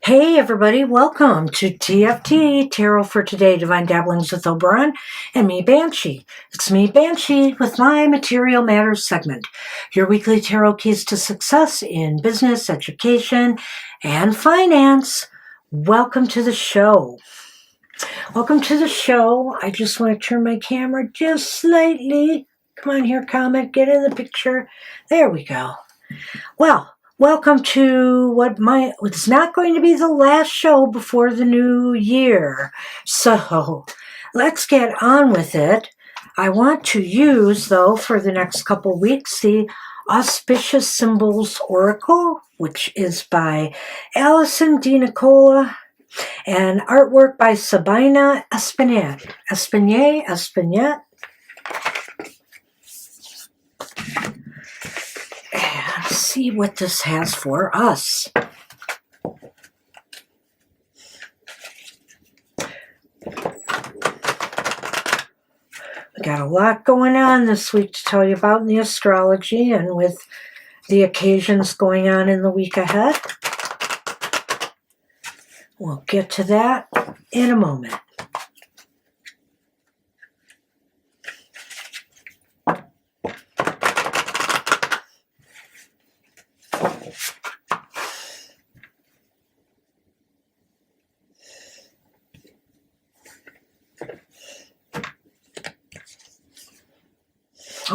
Hey everybody, welcome to TFT, Tarot for Today, Divine Dabblings with Oberon, and me, Banshee. It's me, Banshee, with my Material Matters segment, your weekly tarot keys to success in business, education, and finance. Welcome to the show. Welcome to the show. I just want to turn my camera just slightly. Come on here, Comet, get in the picture. There we go. Well, welcome to it's not going to be the last show before the new year. So let's get on with it. I want to use, though, for the next couple weeks, the Auspicious Symbols Oracle, which is by Alison Di Nicola, and artwork by Sabina Espinette. See what this has for us. We got a lot going on this week to tell you about in the astrology and with the occasions going on in the week ahead. We'll get to that in a moment.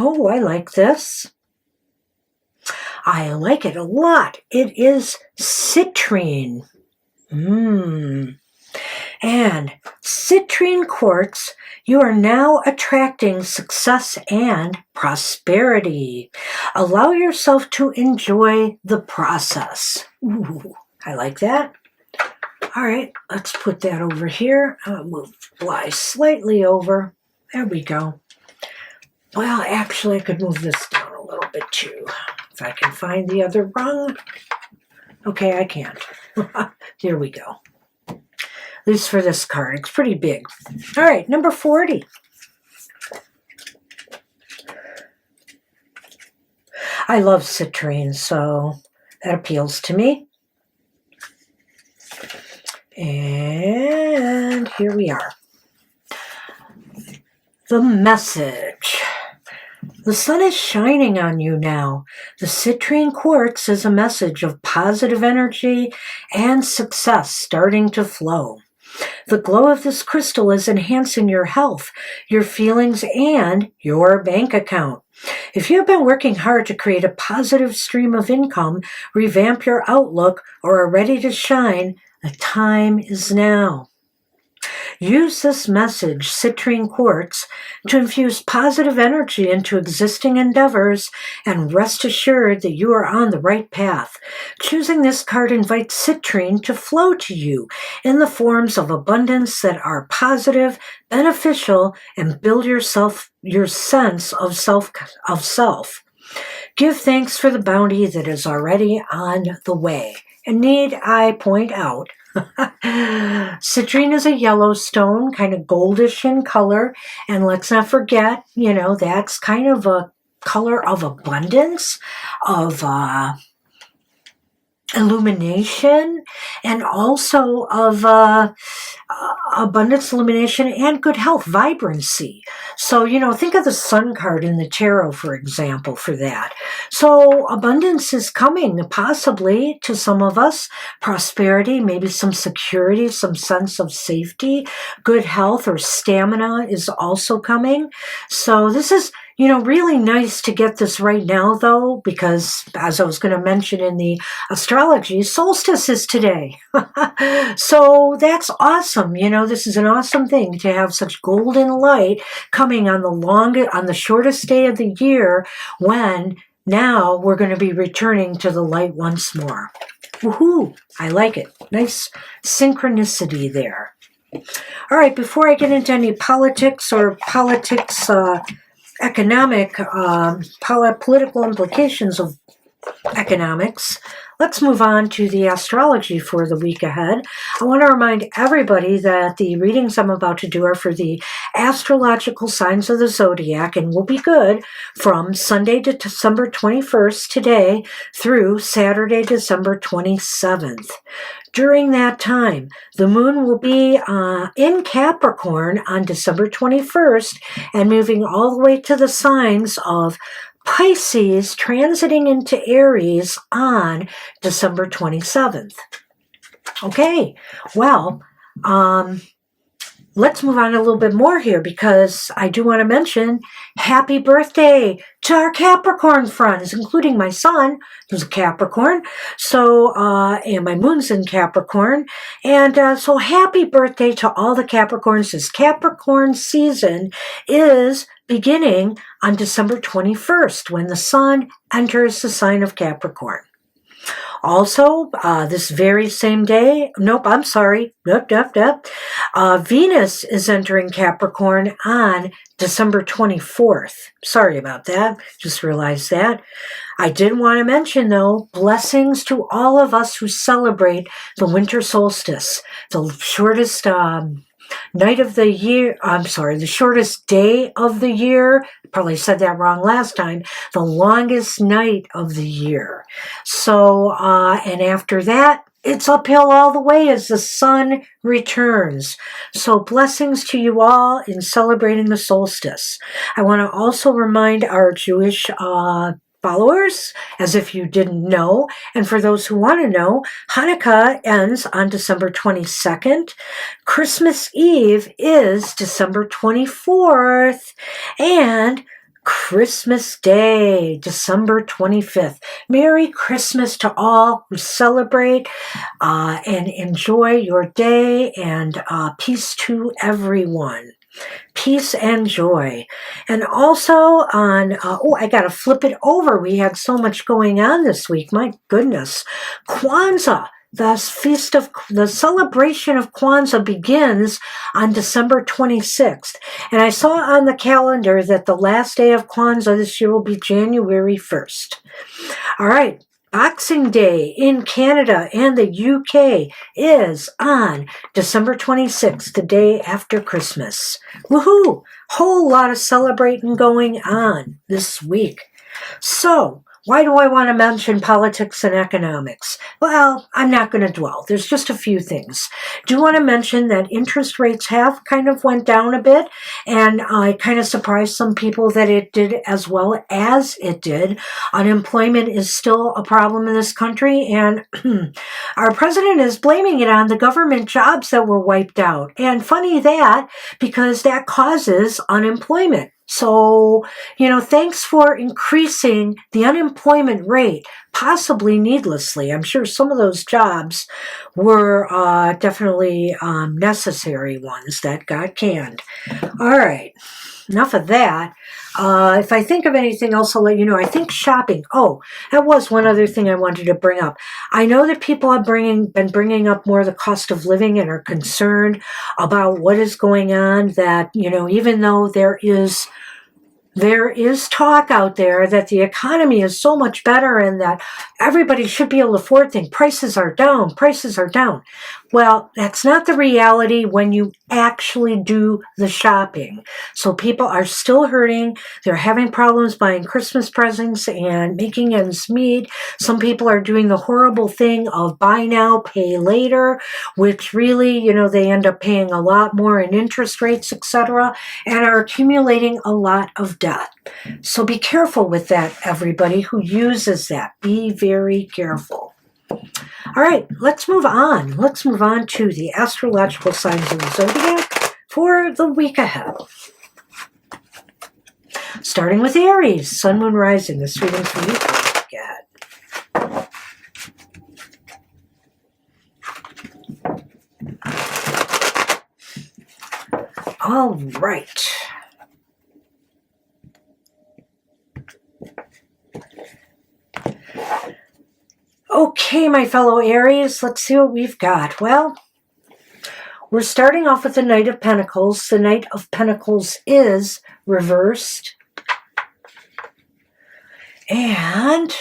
Oh, I like this. I like it a lot. It is citrine. And citrine quartz, you are now attracting success and prosperity. Allow yourself to enjoy the process. Ooh, I like that. All right, let's put that over here. I'll move fly slightly over. There we go. Well, actually, I could move this down a little bit too. If I can find the other rung. Okay, I can't. There we go. At least for this card. It's pretty big. All right, number 40. I love citrine, so that appeals to me. And here we are. The message. The sun is shining on you now. The citrine quartz is a message of positive energy and success starting to flow. The glow of this crystal is enhancing your health, your feelings, and your bank account. If you have been working hard to create a positive stream of income, revamp your outlook, or are ready to shine, the time is now. Use this message, citrine quartz, to infuse positive energy into existing endeavors and rest assured that you are on the right path. Choosing this card invites citrine to flow to you in the forms of abundance that are positive, beneficial, and build your sense of self. Give thanks for the bounty that is already on the way. And need I point out, citrine is a yellow stone, kind of goldish in color, and let's not forget, that's kind of a color of abundance, of illumination, and also of abundance, illumination, and good health, vibrancy. So, think of the sun card in the tarot, for example, for that. So abundance is coming, possibly to some of us, prosperity, maybe some security, some sense of safety, good health or stamina is also coming. So this is, really nice to get this right now, though, because as I was going to mention in the astrology, solstice is today. So that's awesome. This is an awesome thing to have such golden light coming on the shortest day of the year when Now we're going to be returning to the light once more. Woohoo! I like it. Nice synchronicity there. All right, before I get into any politics or economic, political implications of economics, let's move on to the astrology for the week ahead. I want to remind everybody that the readings I'm about to do are for the astrological signs of the zodiac and will be good from Sunday to December 21st today through Saturday, December 27th. During that time, the moon will be in Capricorn on December 21st and moving all the way to the signs of Pisces, transiting into Aries on December 27th. Okay, well, let's move on a little bit more here because I do want to mention happy birthday to our Capricorn friends, including my son, who's a Capricorn, and my moon's in Capricorn, and so happy birthday to all the Capricorns. This Capricorn season is beginning on December 21st when the sun enters the sign of Capricorn. Also, this very same day, Venus is entering Capricorn on December 24th. Sorry about that. Just realized that. I did want to mention, though, blessings to all of us who celebrate the winter solstice, the shortest night of the year, the shortest day of the year. Probably said that wrong last time. The longest night of the year. So, and after that, it's uphill all the way as the sun returns. So blessings to you all in celebrating the solstice. I want to also remind our Jewish followers, as if you didn't know, and for those who want to know, Hanukkah ends on December 22nd. Christmas Eve is December 24th, and Christmas Day, December 25th. Merry Christmas to all who celebrate and enjoy your day, and peace to everyone. Peace and joy. And also on, I got to flip it over. We had so much going on this week. My goodness. Kwanzaa. The celebration of Kwanzaa begins on December 26th. And I saw on the calendar that the last day of Kwanzaa this year will be January 1st. All right. Boxing Day in Canada and the UK is on December 26th, the day after Christmas. Woohoo! Whole lot of celebrating going on this week. So, why do I want to mention politics and economics? Well, I'm not going to dwell. There's just a few things. Do want to mention that interest rates have kind of went down a bit, and I kind of surprised some people that it did as well as it did. Unemployment is still a problem in this country, and our president is blaming it on the government jobs that were wiped out. And funny that, because that causes unemployment. So, thanks for increasing the unemployment rate, possibly needlessly. I'm sure some of those jobs were definitely necessary ones that got canned. All right, enough of that. If I think of anything else, I'll let you know. I think shopping. Oh, that was one other thing I wanted to bring up. I know that people have been bringing up more the cost of living and are concerned about what is going on, that, even though there is talk out there that the economy is so much better and that everybody should be able to afford things. Prices are down. Well, that's not the reality when you actually do the shopping. So people are still hurting. They're having problems buying Christmas presents and making ends meet. Some people are doing the horrible thing of buy now, pay later, which really, they end up paying a lot more in interest rates, etc., and are accumulating a lot of debt. So be careful with that, everybody who uses that. Be very careful. All right, let's move on. Let's move on to the astrological signs of the zodiac for the week ahead. Starting with Aries, Sun, Moon, Rising. This reading for you for the week ahead. All right. Okay, my fellow Aries, let's see what we've got. Well, we're starting off with the Knight of Pentacles. The Knight of Pentacles is reversed. And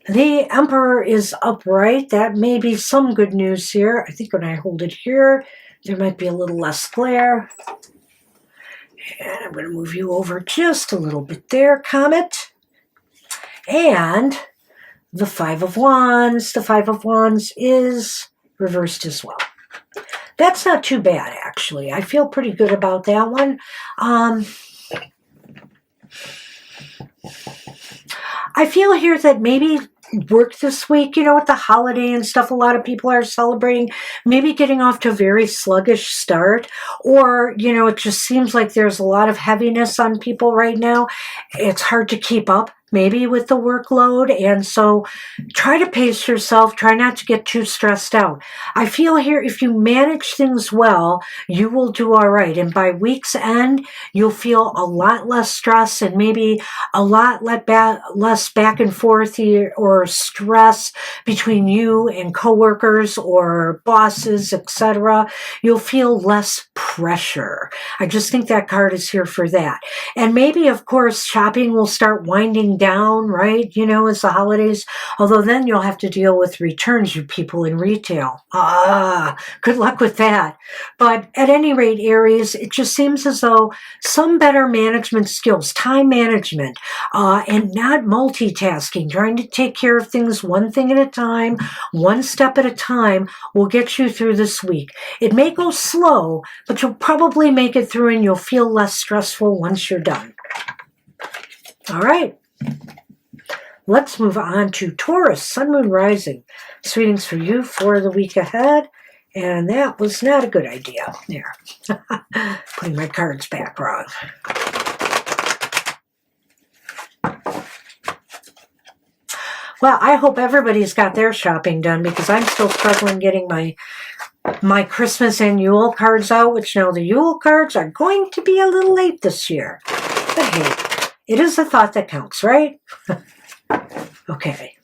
the Emperor is upright. That may be some good news here. I think when I hold it here, there might be a little less glare. And I'm going to move you over just a little bit there, Comet. And the Five of Wands. The Five of Wands is reversed as well. That's not too bad, actually. I feel pretty good about that one. I feel here that maybe work this week, with the holiday and stuff, a lot of people are celebrating, maybe getting off to a very sluggish start, or, it just seems like there's a lot of heaviness on people right now. It's hard to keep up maybe with the workload, and so try to pace yourself, try not to get too stressed out. I feel here if you manage things well, you will do all right, and by week's end, you'll feel a lot less stress and maybe a lot less back and forth or stress between you and coworkers or bosses, etc. You'll feel less pressure. I just think that card is here for that. And maybe, of course, shopping will start winding down, right? As the holidays, although then you'll have to deal with returns, you people in retail. Good luck with that. But at any rate, Aries, it just seems as though some better management skills, time management, and not multitasking, trying to take care of things one thing at a time, one step at a time, will get you through this week. It may go slow, but you'll probably make it through and you'll feel less stressful once you're done. All right. Let's move on to Taurus, Sun, Moon, Rising. Readings for you for the week ahead. And that was not a good idea. There. Putting my cards back wrong. Well, I hope everybody's got their shopping done because I'm still struggling getting my Christmas and Yule cards out, which now the Yule cards are going to be a little late this year. But hey, it is the thought that counts, right? Okay.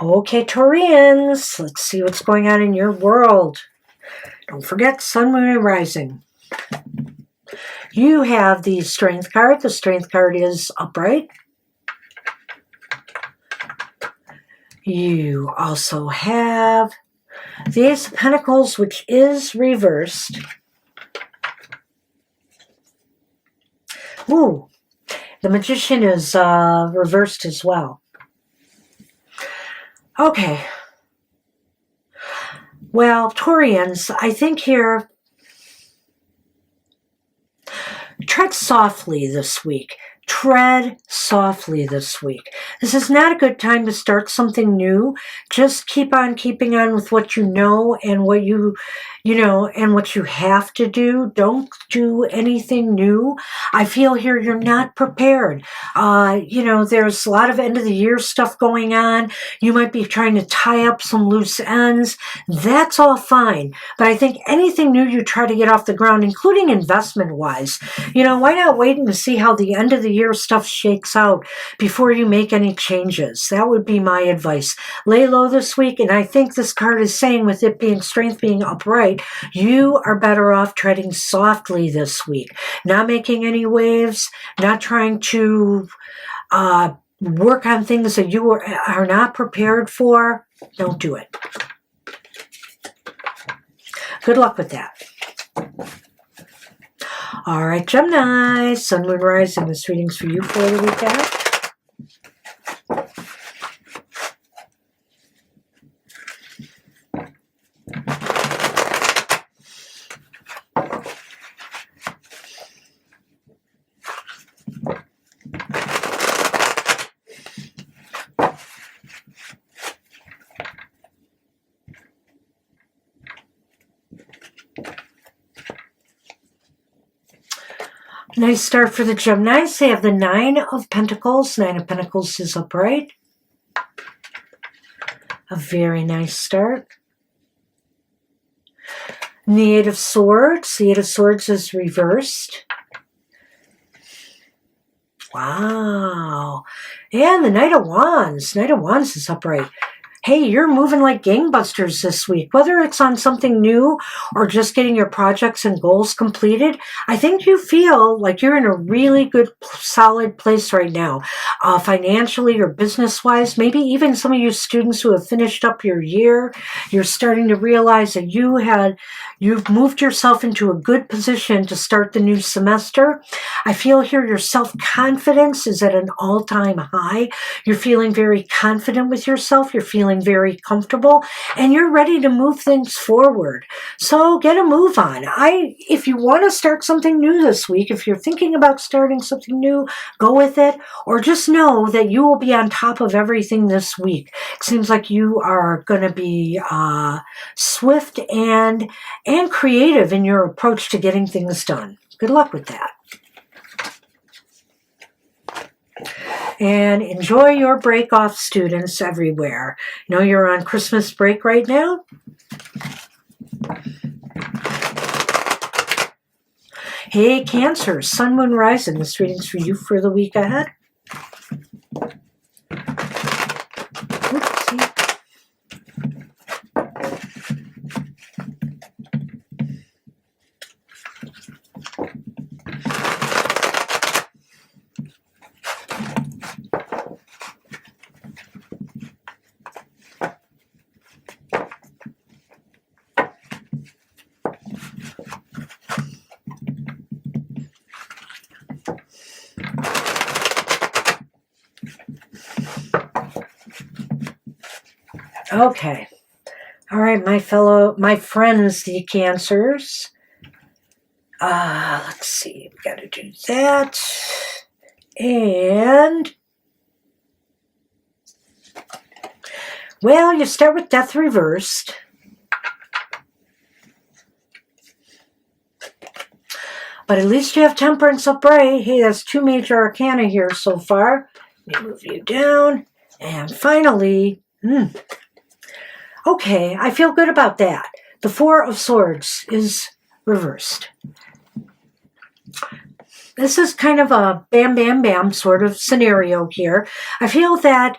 Okay, Taurians, let's see what's going on in your world. Don't forget Sun, Moon, and Rising. You have the Strength card. The Strength card is upright. You also have the Ace of Pentacles, which is reversed. Ooh, the Magician is reversed as well. Okay. Well, Taurians, I think here, tread softly this week. Tread softly this week. This is not a good time to start something new. Just keep on keeping on with what you know and what and what you have to do. Don't do anything new. I feel here you're not prepared. There's a lot of end of the year stuff going on. You might be trying to tie up some loose ends. That's all fine. But I think anything new you try to get off the ground, including investment wise, why not wait and see how the end of the year stuff shakes out before you make any changes? That would be my advice. Lay low this week, and I think this card is saying, with it being Strength being upright, you are better off treading softly this week. Not making any waves, not trying to work on things that you are not prepared for. Don't do it. Good luck with that. All right, Gemini, Sun, Moon, Rising. This reading's for you for the week ahead. Nice start for the Geminis. They have the Nine of Pentacles. Nine of Pentacles is upright. A very nice start. The Eight of Swords. The Eight of Swords is reversed. Wow. And the Knight of Wands. Knight of Wands is upright. Hey, you're moving like gangbusters this week. Whether it's on something new or just getting your projects and goals completed, I think you feel like you're in a really good, solid place right now. Financially or business-wise, maybe even some of you students who have finished up your year, you're starting to realize that you've moved yourself into a good position to start the new semester. I feel here your self-confidence is at an all-time high. You're feeling very confident with yourself. You're feeling very comfortable, and you're ready to move things forward. So get a move on. If you want to start something new this week, if you're thinking about starting something new, go with it, or just know that you will be on top of everything this week. It seems like you are going to be swift and creative in your approach to getting things done. Good luck with that. And enjoy your break off, students everywhere. You know you're on Christmas break right now? Hey, Cancer, Sun, Moon, Rising. This reading's for you for the week ahead. Oopsie. Okay. All right, my friends, the Cancers. Let's see. We got to do that. And, well, you start with Death reversed. But at least you have Temperance upright. Hey, that's 2 major arcana here so far. Let me move you down. And finally, okay, I feel good about that. The Four of Swords is reversed. This is kind of a bam, bam, bam sort of scenario here. I feel that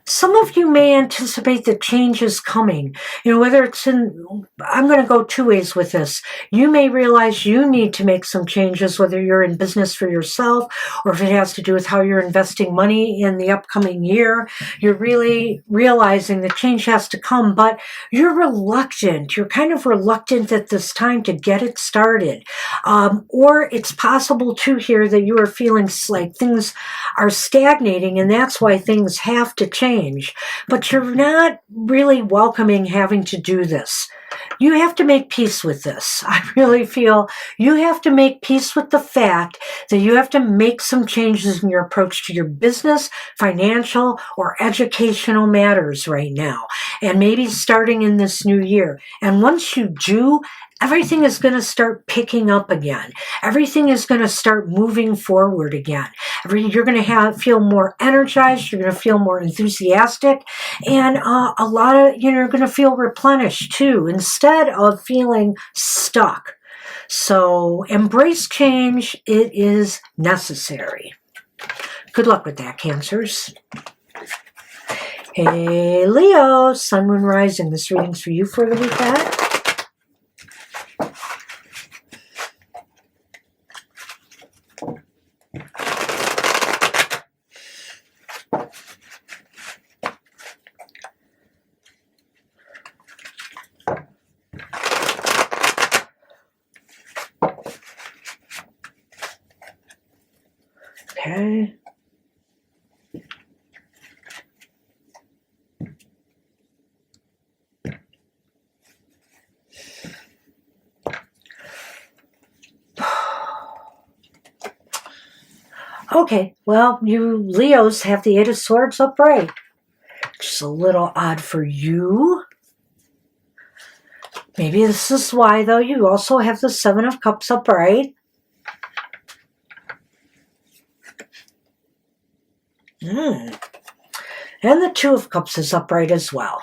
some of you may anticipate that change is coming. You know, whether it's I'm going to go 2 ways with this. You may realize you need to make some changes, whether you're in business for yourself or if it has to do with how you're investing money in the upcoming year. You're really realizing that change has to come, but you're reluctant. You're kind of reluctant at this time to get it started. Or it's possible too here that you are feeling like things are stagnating and that's why things have to change, but you're not really welcoming having to do this. You have to make peace with this. I really feel you have to make peace with the fact that you have to make some changes in your approach to your business, financial, or educational matters right now, and maybe starting in this new year. And once you do, everything is going to start picking up again. Everything is going to start moving forward again. You're going to feel more energized. You're going to feel more enthusiastic. And you're going to feel replenished too, instead of feeling stuck. So embrace change. It is necessary. Good luck with that, Cancers. Hey, Leo, Sun, Moon, Rising. This reading's for you for the week ahead. Okay. Okay, well, you Leos have the Eight of Swords upright, which is a little odd for you. Maybe this is why, though, you also have the Seven of Cups upright. And the Two of Cups is upright as well.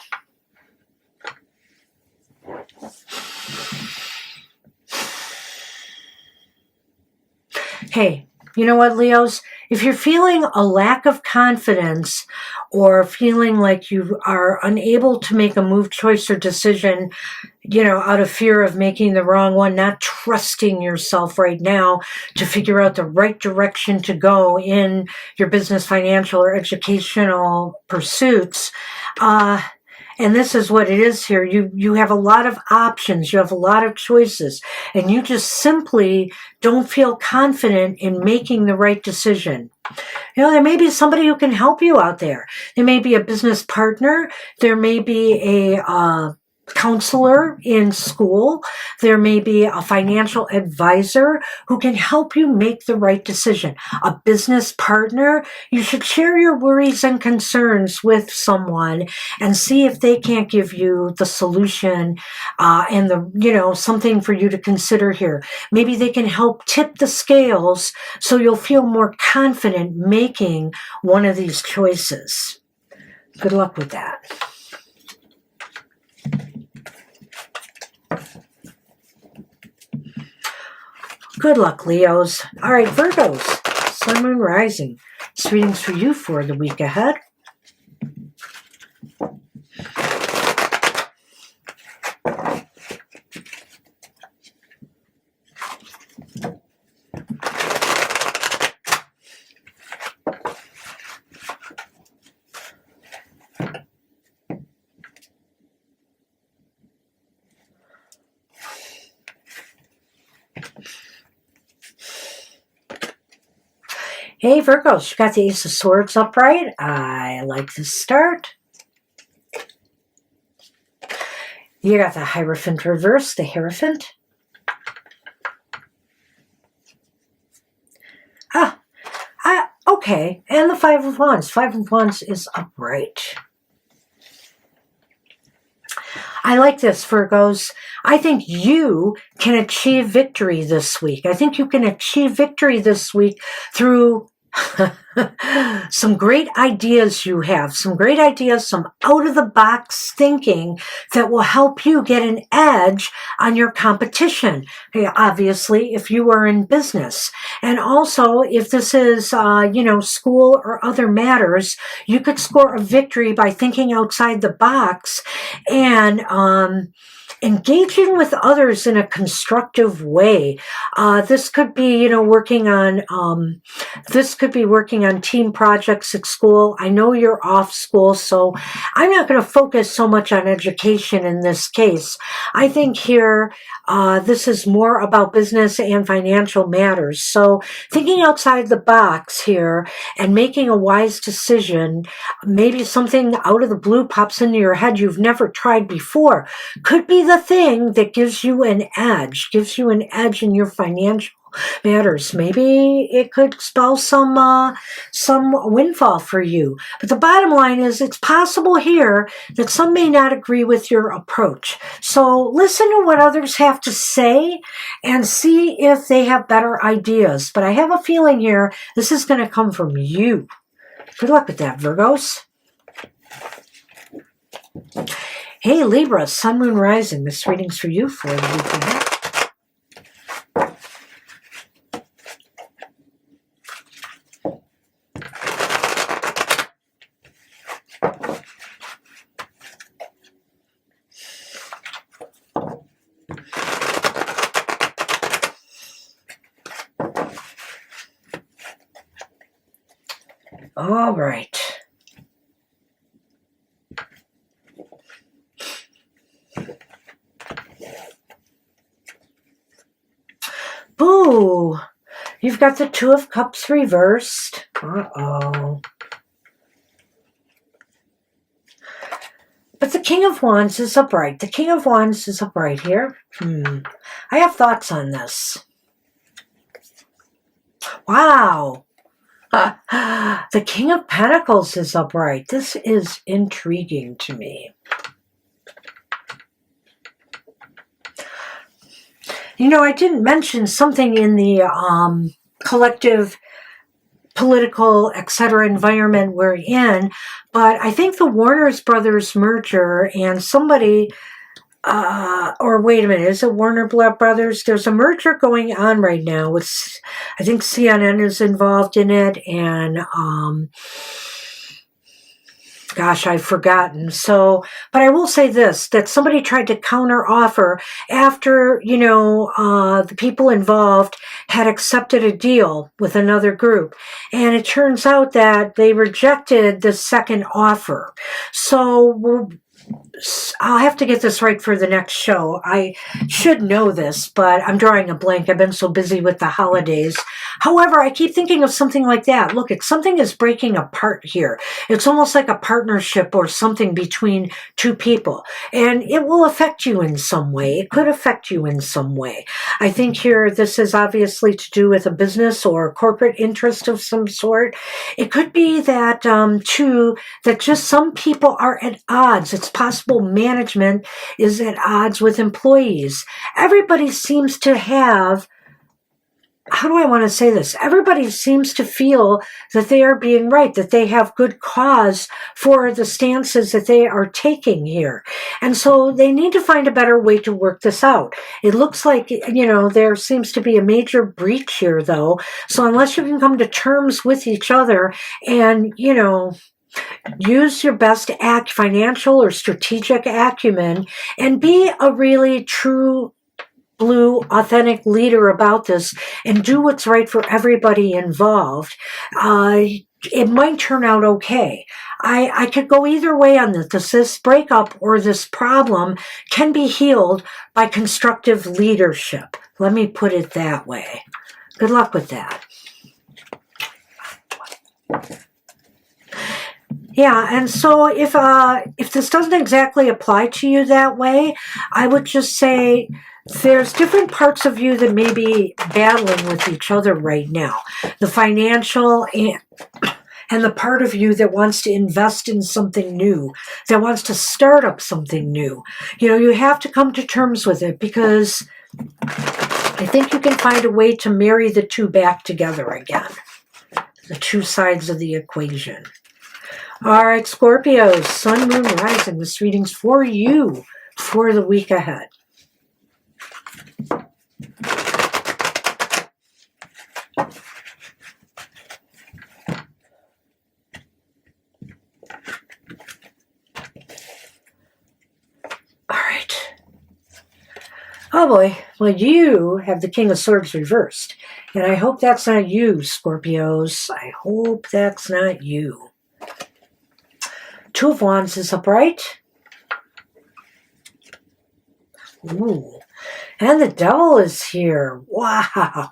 Hey, you know what, Leos? If you're feeling a lack of confidence or feeling like you are unable to make a move, choice, or decision, out of fear of making the wrong one, not trusting yourself right now to figure out the right direction to go in your business, financial, or educational pursuits, and this is what it is here. You have a lot of options. You have a lot of choices. And you just simply don't feel confident in making the right decision. There may be somebody who can help you out there. There may be a business partner. There may be a counselor in school. There may be a financial advisor who can help you make the right decision. A business partner, you should share your worries and concerns with someone and see if they can't give you the solution and something for you to consider here. Maybe they can help tip the scales so you'll feel more confident making one of these choices. Good luck with that. Good luck, Leos. All right, Virgos, Sun, Moon, Rising. This reading's for you for the week ahead. Hey, Virgos, you got the Ace of Swords upright. I like this start. You got the Hierophant reverse, the Hierophant. Okay, and the Five of Wands. Five of Wands is upright. I like this, Virgos. I think you can achieve victory this week. I think you can achieve victory this week through some great ideas you have, some great ideas, some out-of-the-box thinking that will help you get an edge on your competition. Obviously, if you are in business. And also, if this is, school or other matters, you could score a victory by thinking outside the box and engaging with others in a constructive way. This could be, working on team projects at school. I know you're off school, so I'm not going to focus so much on education in this case. I think here, this is more about business and financial matters. So thinking outside the box here and making a wise decision, maybe something out of the blue pops into your head you've never tried before, could be the thing that gives you an edge in your financial matters. Maybe it could spell some windfall for you. But the bottom line is it's possible here that some may not agree with your approach. So listen to what others have to say and see if they have better ideas. But I have a feeling here this is going to come from you. Good luck with that, Virgos. Hey, Libra, Sun, Moon, Rising. This reading's for you for the week ahead. All right. Boo! You've got the Two of Cups reversed. Uh-oh. But the King of Wands is upright. The King of Wands is upright here. I have thoughts on this. Wow. The King of Pentacles is upright. This is intriguing to me. I didn't mention something in the collective political, etc. environment we're in, but I think the Warner Brothers merger and somebody, or wait a minute, is it Warner Brothers? There's a merger going on right now with, I think CNN is involved in it, and gosh, I've forgotten. So, but I will say this, that somebody tried to counter offer after, the people involved had accepted a deal with another group. And it turns out that they rejected the second offer. So I'll have to get this right for the next show. I should know this, but I'm drawing a blank. I've been so busy with the holidays. However, I keep thinking of something like that. Look, something is breaking apart here. It's almost like a partnership or something between two people. And it will affect you in some way. It could affect you in some way. I think here this is obviously to do with a business or a corporate interest of some sort. It could be that, too, that just some people are at odds. It's possible management is at odds with employees. Everybody seems to have, how do I want to say this? Everybody seems to feel that they are being right, that they have good cause for the stances that they are taking here. And so they need to find a better way to work this out. It looks like, there seems to be a major breach here, though. So unless you can come to terms with each other and, use your best financial or strategic acumen and be a really true blue, authentic leader about this and do what's right for everybody involved, it might turn out okay. I could go either way on this. This breakup or this problem can be healed by constructive leadership. Let me put it that way. Good luck with that. Yeah, and so if this doesn't exactly apply to you that way, I would just say there's different parts of you that may be battling with each other right now. The financial and the part of you that wants to invest in something new, that wants to start up something new. You have to come to terms with it because I think you can find a way to marry the two back together again. The two sides of the equation. All right, Scorpios, Sun, Moon, Rising. This reading's for you for the week ahead. All right. Oh boy. Well, you have the King of Swords reversed. And I hope that's not you, Scorpios. I hope that's not you. Two of Wands is upright. Ooh. And the Devil is here. Wow.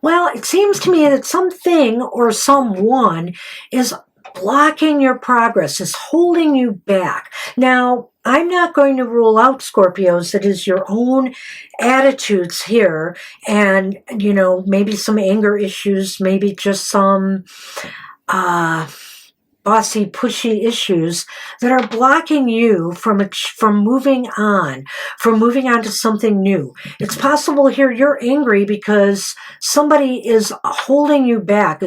Well, it seems to me that something or someone is blocking your progress, is holding you back. Now, I'm not going to rule out, Scorpios, that is your own attitudes here and, maybe some anger issues, maybe just some bossy, pushy issues that are blocking you from moving on to something new. It's possible here you're angry because somebody is holding you back,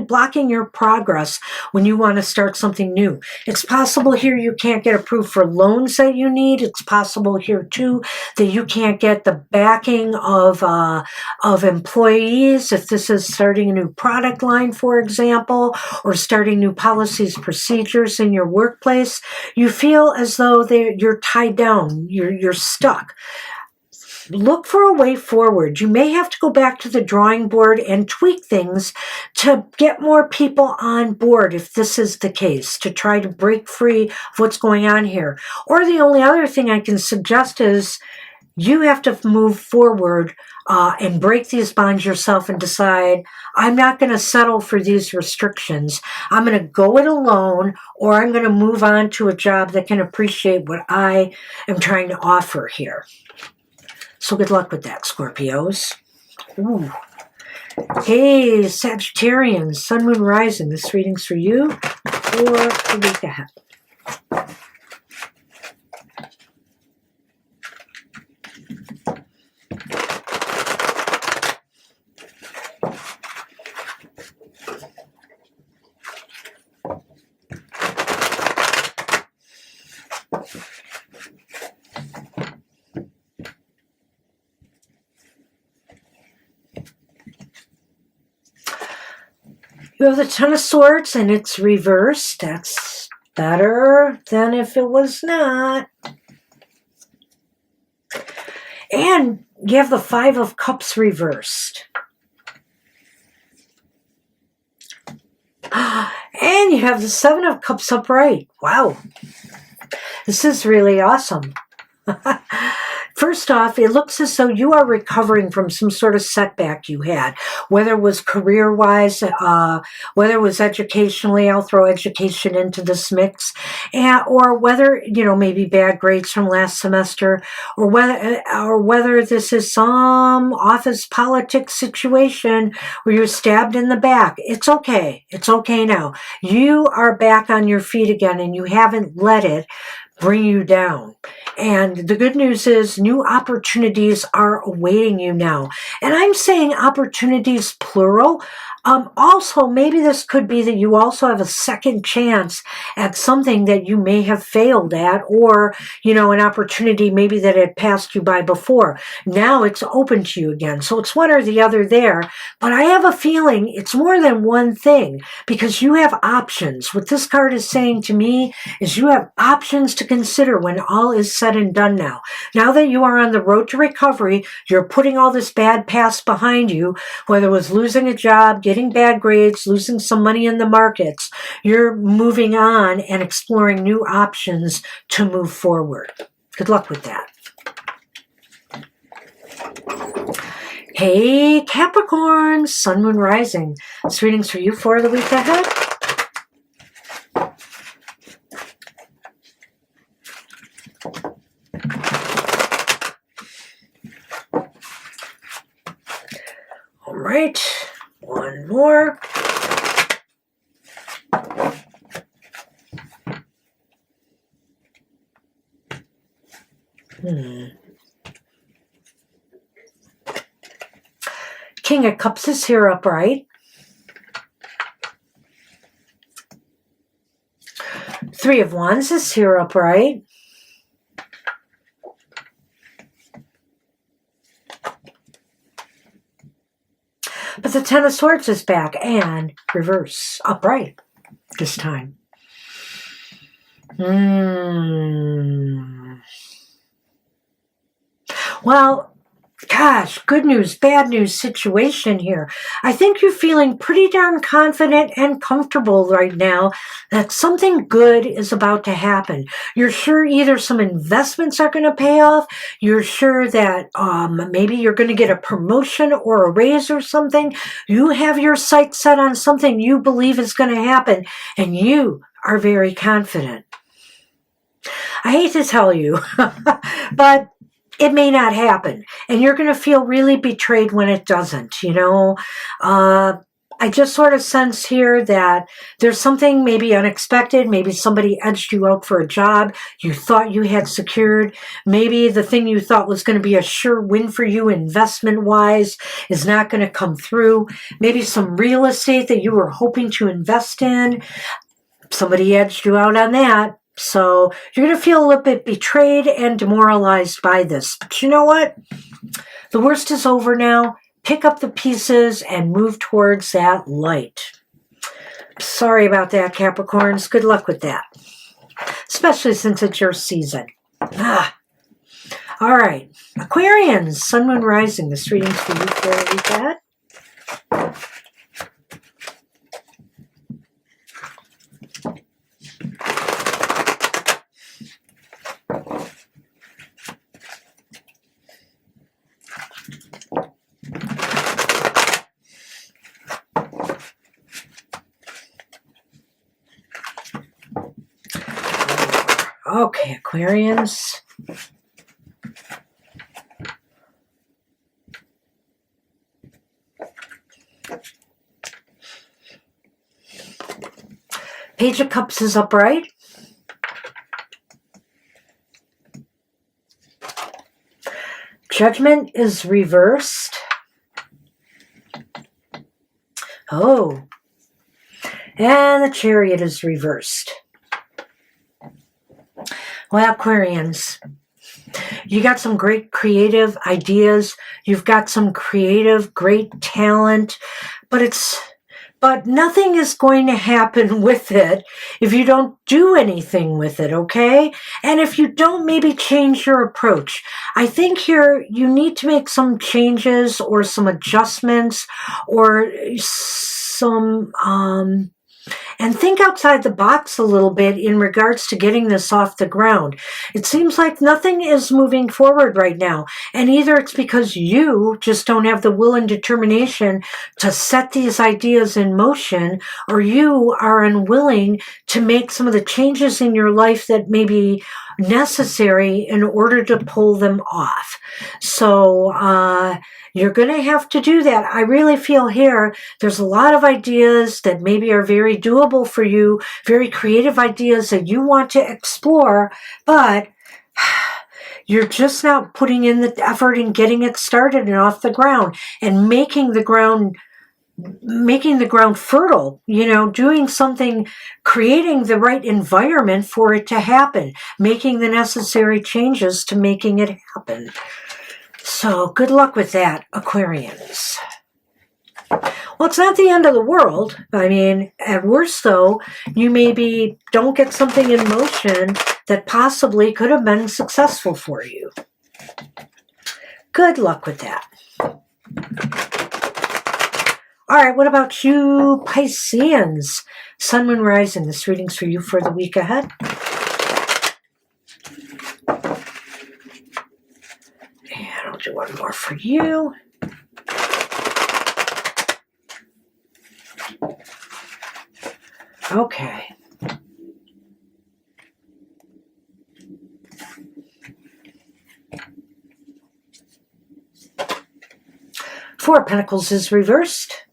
blocking your progress when you want to start something new. It's possible here you can't get approved for loans that you need. It's possible here too that you can't get the backing of employees if this is starting a new product line, for example, or starting new policies, procedures in your workplace. You feel as though you're tied down, you're stuck. Look for a way forward. You may have to go back to the drawing board and tweak things to get more people on board if this is the case, to try to break free of what's going on here. Or the only other thing I can suggest is you have to move forward and break these bonds yourself and decide, I'm not going to settle for these restrictions. I'm going to go it alone, or I'm going to move on to a job that can appreciate what I am trying to offer here. So good luck with that, Scorpios. Ooh. Hey, Sagittarians, Sun, Moon, Rising. This reading's for you for the week ahead. You have the Ten of Swords and it's reversed. That's better than if it was not. And you have the Five of Cups reversed. And you have the Seven of Cups upright. Wow. This is really awesome. First off, it looks as though you are recovering from some sort of setback you had, whether it was career-wise, whether it was educationally. I'll throw education into this mix, or whether, maybe bad grades from last semester, or whether this is some office politics situation where you're stabbed in the back. It's okay. It's okay now. You are back on your feet again, and you haven't let it bring you down. And the good news is new opportunities are awaiting you now. And I'm saying opportunities plural. Also, maybe this could be that you also have a second chance at something that you may have failed at, or, an opportunity maybe that had passed you by before. Now it's open to you again. So it's one or the other there. But I have a feeling it's more than one thing, because you have options. What this card is saying to me is you have options to consider when all is said and done now. Now that you are on the road to recovery, you're putting all this bad past behind you, whether it was losing a job, getting bad grades, losing some money in the markets. You're moving on and exploring new options to move forward. Good luck with that. Hey, Capricorn, Sun, Moon, Rising. This reading's for you for the week ahead. All right. One more. King of Cups is here upright. Three of Wands is here upright. But the Ten of Swords is back and reverse, upright this time. Well, gosh, good news, bad news situation here. I think you're feeling pretty darn confident and comfortable right now that something good is about to happen. You're sure either some investments are going to pay off, you're sure that maybe you're going to get a promotion or a raise or something. You have your sights set on something you believe is going to happen, and you are very confident. I hate to tell you, but it may not happen, and you're going to feel really betrayed when it doesn't, I just sort of sense here that there's something maybe unexpected. Maybe somebody edged you out for a job you thought you had secured. Maybe the thing you thought was going to be a sure win for you investment-wise is not going to come through. Maybe some real estate that you were hoping to invest in, somebody edged you out on that. So you're going to feel a little bit betrayed and demoralized by this. But you know what? The worst is over now. Pick up the pieces and move towards that light. Sorry about that, Capricorns. Good luck with that. Especially since it's your season. All right. Aquarians, Sun, Moon, Rising. This reading's for you for the week ahead. Okay, Aquarians. Page of Cups is upright. Judgment is reversed. Oh. And the Chariot is reversed. Well, Aquarians, you got some great creative ideas. You've got some creative, great talent, but it's But nothing is going to happen with it if you don't do anything with it, okay? And if you don't maybe change your approach. I think here you need to make some changes or some adjustments or some and think outside the box a little bit in regards to getting this off the ground. It seems like nothing is moving forward right now, and either it's because you just don't have the will and determination to set these ideas in motion, or you are unwilling to make some of the changes in your life that may be necessary in order to pull them off. So you're going to have to do that. I really feel here there's a lot of ideas that maybe are very doable for you, very creative ideas that you want to explore, but you're just not putting in the effort in getting it started and off the ground and making the ground fertile, doing something, creating the right environment for it to happen, making the necessary changes to making it happen. So good luck with that, Aquarians. Well, it's not the end of the world. I mean, at worst, though, you maybe don't get something in motion that possibly could have been successful for you. Good luck with that. All right, what about you, Pisceans? Sun, Moon, Rising. This reading's for you for the week ahead. And I'll do one more for you. Okay. Four of Pentacles is reversed.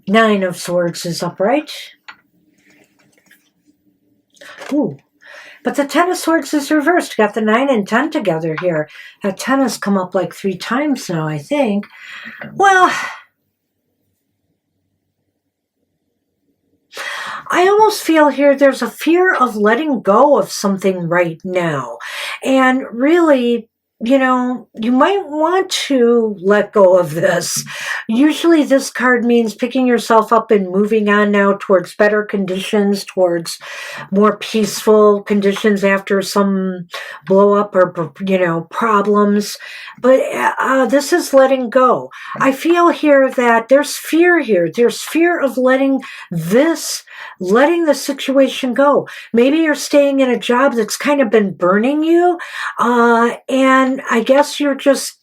Nine of Swords is upright. Ooh. But the Ten of Swords is reversed. Got the 9 and 10 together here. That 10 has come up like 3 times now, I think. Well, I almost feel here there's a fear of letting go of something right now. And really, you might want to let go of this. Usually this card means picking yourself up and moving on now towards better conditions, towards more peaceful conditions after some blow up or, problems. But this is letting go. I feel here that there's fear here. There's fear of letting the situation go. Maybe you're staying in a job that's kind of been burning you, and I guess you're just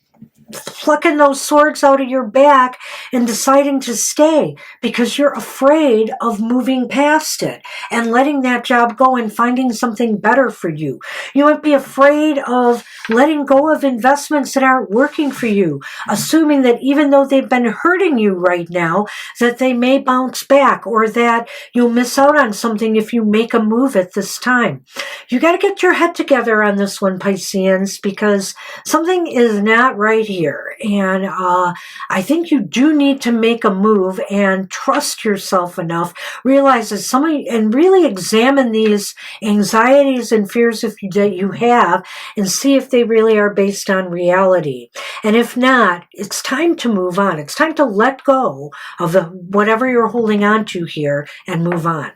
plucking those swords out of your back and deciding to stay because you're afraid of moving past it and letting that job go and finding something better for you. You might be afraid of letting go of investments that aren't working for you, assuming that even though they've been hurting you right now, that they may bounce back or that you'll miss out on something if you make a move at this time. You got to get your head together on this one, Pisceans, because something is not right here. And I think you do need to make a move and trust yourself enough, realize that and really examine these anxieties and fears that you have and see if they really are based on reality. And if not, it's time to move on. It's time to let go of whatever you're holding on to here and move on.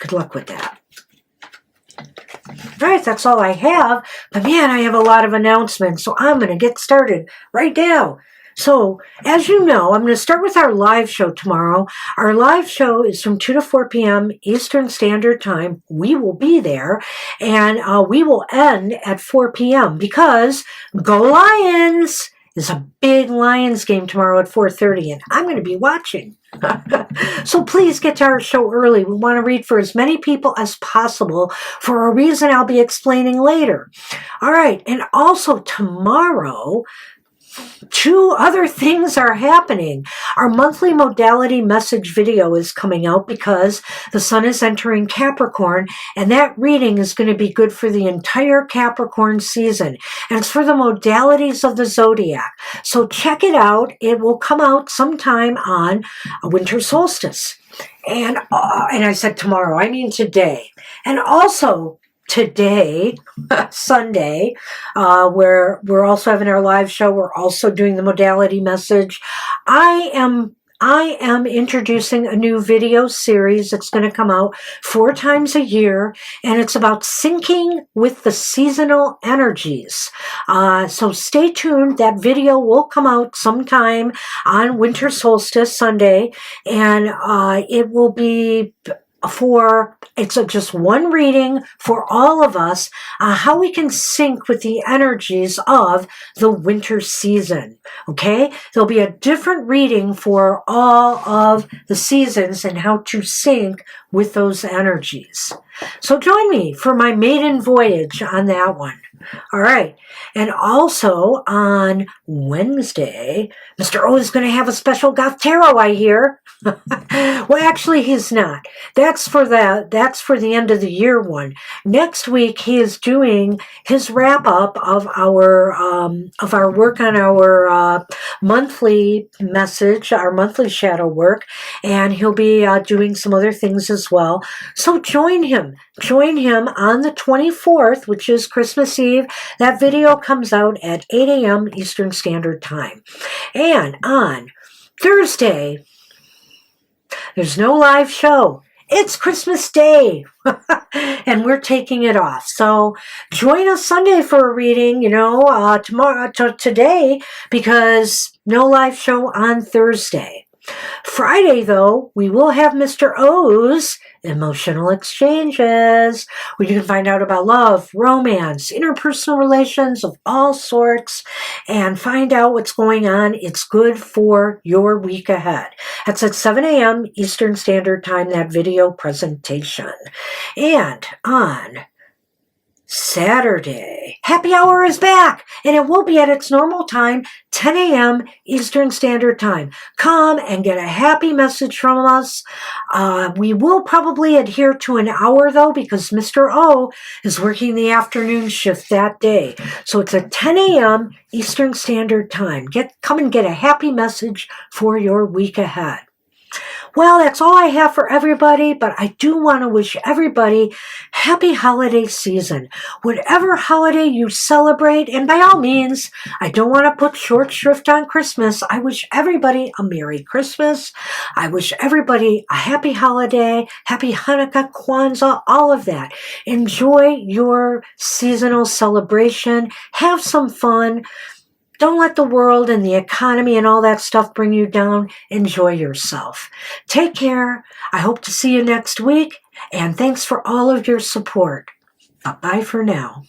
Good luck with that. All right, that's all I have. But man, I have a lot of announcements, so I'm going to get started right now. So, as you know, I'm going to start with our live show tomorrow. Our live show is from 2 to 4 p.m. Eastern Standard Time. We will be there, and we will end at 4 p.m. because Go Lions! There's a big Lions game tomorrow at 4:30, and I'm going to be watching. So please get to our show early. We want to read for as many people as possible for a reason I'll be explaining later. All right, and also tomorrow, 2 other things are happening. Our monthly modality message video is coming out because the sun is entering Capricorn, and that reading is going to be good for the entire Capricorn season. And it's for the modalities of the Zodiac. So check it out. It will come out sometime on a winter solstice. And I said tomorrow, I mean today. And also, today, Sunday, where we're also having our live show. We're also doing the modality message. I am introducing a new video series that's going to come out 4 times a year, and it's about syncing with the seasonal energies. So stay tuned. That video will come out sometime on Winter Solstice Sunday, and it will be just one reading for all of us, how we can sync with the energies of the winter season. Okay, there'll be a different reading for all of the seasons and how to sync with those energies. So join me for my maiden voyage on that one. All right. And also on Wednesday, Mr. O is going to have a special Goth Tarot, I hear. Well, actually, he's not. That's for the end of the year one. Next week, he is doing his wrap up of our work on our monthly message, our monthly shadow work, and he'll be doing some other things as well. So join him. Join him on the 24th, which is Christmas Eve. That video comes out at 8 a.m. Eastern Standard Time. And on Thursday, there's no live show. It's Christmas Day, and we're taking it off. So join us Sunday for a reading, today, because no live show on Thursday. Friday, though, we will have Mr. O's Emotional Exchanges, where you can find out about love, romance, interpersonal relations of all sorts, and find out what's going on. It's good for your week ahead. That's at 7 a.m. Eastern Standard Time, that video presentation. And on Saturday, happy hour is back, and it will be at its normal time, 10 a.m. Eastern Standard Time. Come and get a happy message from us. We will probably adhere to an hour, though, because Mr. O is working the afternoon shift that day. So it's at 10 a.m. Eastern Standard Time. Come and get a happy message for your week ahead. Well, that's all I have for everybody, but I do want to wish everybody happy holiday season. Whatever holiday you celebrate, and by all means, I don't want to put short shrift on Christmas. I wish everybody a Merry Christmas. I wish everybody a happy holiday, happy Hanukkah, Kwanzaa, all of that. Enjoy your seasonal celebration. Have some fun. Don't let the world and the economy and all that stuff bring you down. Enjoy yourself. Take care. I hope to see you next week. And thanks for all of your support. Bye-bye for now.